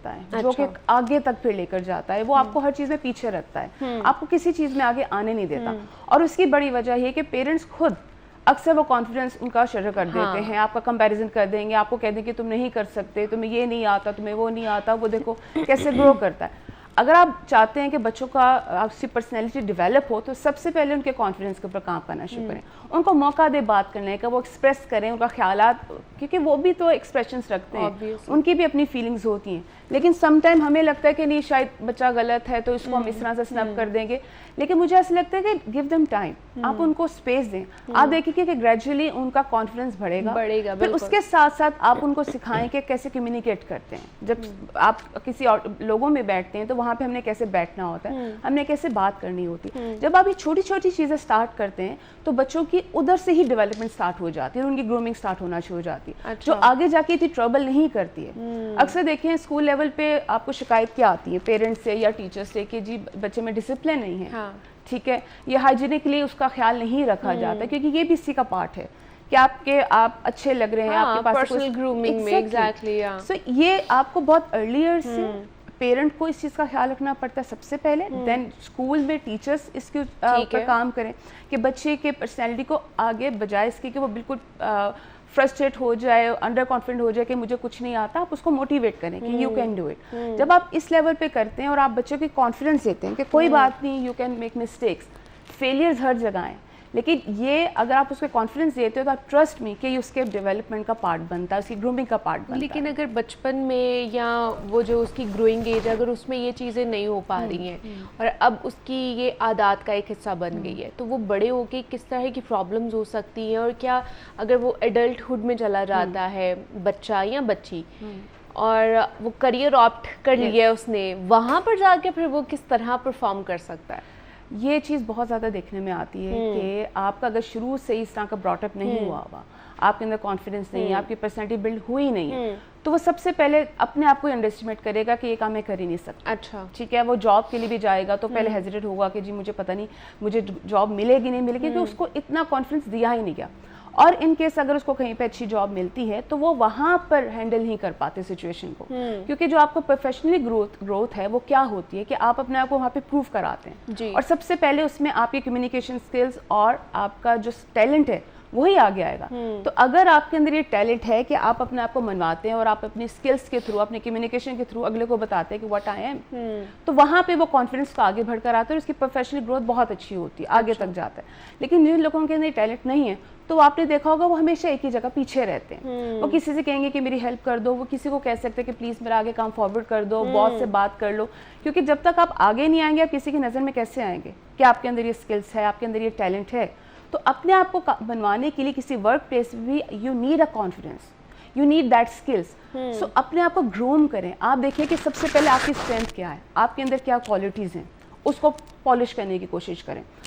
होता है जो कि आगे तक फिर लेकर जाता है। वो आपको हर चीज़ में पीछे रखता है, आपको किसी चीज़ में आगे आने नहीं देता। और उसकी बड़ी वजह ये कि पेरेंट्स खुद अक्सर वो कॉन्फिडेंस उनका शटर कर देते हैं, आपका कंपैरिजन कर देंगे, आपको कह देंगे कि तुम नहीं कर सकते, तुम्हें ये नहीं आता, तुम्हें वो नहीं आता, वो देखो कैसे ग्रो करता है। अगर आप चाहते हैं कि बच्चों का आपकी पर्सनैलिटी डेवलप हो तो सबसे पहले उनके कॉन्फिडेंस के ऊपर काम करना शुरू करें, उनको मौका दे बात करने का, वो एक्सप्रेस करें उनका ख्यालात, क्योंकि वो भी तो एक्सप्रेशंस रखते हैं, उनकी भी अपनी फीलिंग्स होती हैं। लेकिन सम टाइम हमें लगता है कि नहीं शायद बच्चा गलत है तो इसको हम इस तरह से स्नब कर देंगे, लेकिन मुझे ऐसा लगता है कि गिव देम टाइम, आप उनको स्पेस दें। आप देखिए कि ग्रेजुअली उनका कॉन्फिडेंस बढ़ेगा, फिर उसके साथ साथ आप उनको सिखाएं कि कैसे कम्युनिकेट करते हैं। जब आप किसी और लोगों में बैठते हैं तो वहाँ पे हमने कैसे बैठना होता है, हमने कैसे बात करनी होती है। जब आप ये छोटी छोटी चीज़ें स्टार्ट करते हैं तो बच्चों की उधर से ही डेवलपमेंट स्टार्ट हो जाती है, उनकी ग्रूमिंग स्टार्ट होना शुरू हो जाती है, जो आगे जाके इतनी ट्रबल नहीं करती है। अक्सर देखें स्कूल लेवल पे आपको शिकायत क्या आती है पेरेंट्स से या टीचर्स से कि जी बच्चे में डिसिप्लिन नहीं है, ठीक है, ये हाइजीनिकली उसका ख्याल नहीं रखा जाता, क्योंकि ये भी इसी का पार्ट है कि आप अच्छे लग रहे हैं, आपके पास पर्सनल ग्रूमिंग में एग्जैक्टली। सो ये आपको बहुत अर्लियर से पेरेंट को इस चीज़ का ख्याल रखना पड़ता है सबसे पहले, देन स्कूल में टीचर्स इसके ऊपर काम करें कि बच्चे के पर्सनैलिटी को आगे बजाय इसके कि वो बिल्कुल फ्रस्ट्रेट हो जाए, अंडर कॉन्फिडेंट हो जाए कि मुझे कुछ नहीं आता, आप उसको मोटिवेट करें कि यू कैन डू इट। जब आप इस लेवल पे करते हैं और आप बच्चों की कॉन्फिडेंस देते हैं कि कोई बात नहीं, you can make mistakes, failures हर जगह हैं, लेकिन ये अगर आप उसको कॉन्फिडेंस देते हो तो आप ट्रस्ट में कि ये उसके डेवलपमेंट का पार्ट बनता है, उसकी ग्रूमिंग का पार्ट बनता है। लेकिन अगर बचपन में या वो जो उसकी ग्रोइंग एज अगर उसमें ये चीज़ें नहीं हो पा रही हैं और अब उसकी ये आदत का एक हिस्सा बन गई है, तो वो बड़े होके किस तरह की प्रॉब्लम्स हो सकती हैं, और क्या अगर वो एडल्टहुड में चला जाता है बच्चा या बच्ची और वो करियर ऑप्ट कर लिया है उसने, वहाँ पर जाके फिर वो किस तरह परफॉर्म कर सकता है? ये चीज़ बहुत ज़्यादा देखने में आती है कि आपका अगर शुरू से इस तरह का ब्रॉटअप नहीं हुआ हुआ, आपके अंदर कॉन्फिडेंस नहीं है, आपकी पर्सनैलिटी बिल्ड हुई नहीं है, तो वो सबसे पहले अपने आप को अंडर एस्टिमेट करेगा कि ये काम मैं कर ही नहीं सकता। अच्छा, ठीक है, वो जॉब के लिए भी जाएगा तो पहले हेजिटेट होगा कि जी मुझे पता नहीं मुझे जॉब मिलेगी नहीं मिलेगी, क्योंकि उसको इतना कॉन्फिडेंस दिया ही नहीं गया। और इन केस अगर उसको कहीं पे अच्छी जॉब मिलती है तो वो वहाँ पर हैंडल नहीं कर पाते सिचुएशन को, क्योंकि जो आपको प्रोफेशनली ग्रोथ है वो क्या होती है कि आप अपने आप को वहाँ पे प्रूव कराते हैं, और सबसे पहले उसमें आपकी कम्युनिकेशन स्किल्स और आपका जो टैलेंट है वही आगे आएगा। तो अगर आपके अंदर ये टैलेंट है कि आप अपने आप को मनवाते हैं और आप अपनी स्किल्स के थ्रू, अपने कम्युनिकेशन के थ्रू अगले को बताते हैं कि व्हाट आई एम, तो वहाँ पे वो कॉन्फिडेंस को आगे बढ़कर आता है और उसकी प्रोफेशनल ग्रोथ बहुत अच्छी होती है, आगे तक जाता है। लेकिन जिन लोगों के अंदर टैलेंट नहीं है तो आपने देखा होगा वो हमेशा एक ही जगह पीछे रहते हैं। वो किसी से कहेंगे कि मेरी हेल्प कर दो, वो किसी को कह सकते हैं कि प्लीज़ मेरा आगे काम फॉरवर्ड कर दो, बॉस से बात कर लो, क्योंकि जब तक आप आगे नहीं आएंगे आप किसी की नज़र में कैसे आएंगे कि आपके अंदर ये स्किल्स है, आपके अंदर ये टैलेंट है। तो अपने आप को बनवाने के लिए किसी वर्क प्लेस में भी you need a confidence, you need that skills. So अपने आप को ग्रूम करें। आप देखिए कि सबसे पहले आपकी स्ट्रेंथ क्या है, आपके अंदर क्या क्वालिटीज़ हैं, उसको पॉलिश करने की कोशिश करें।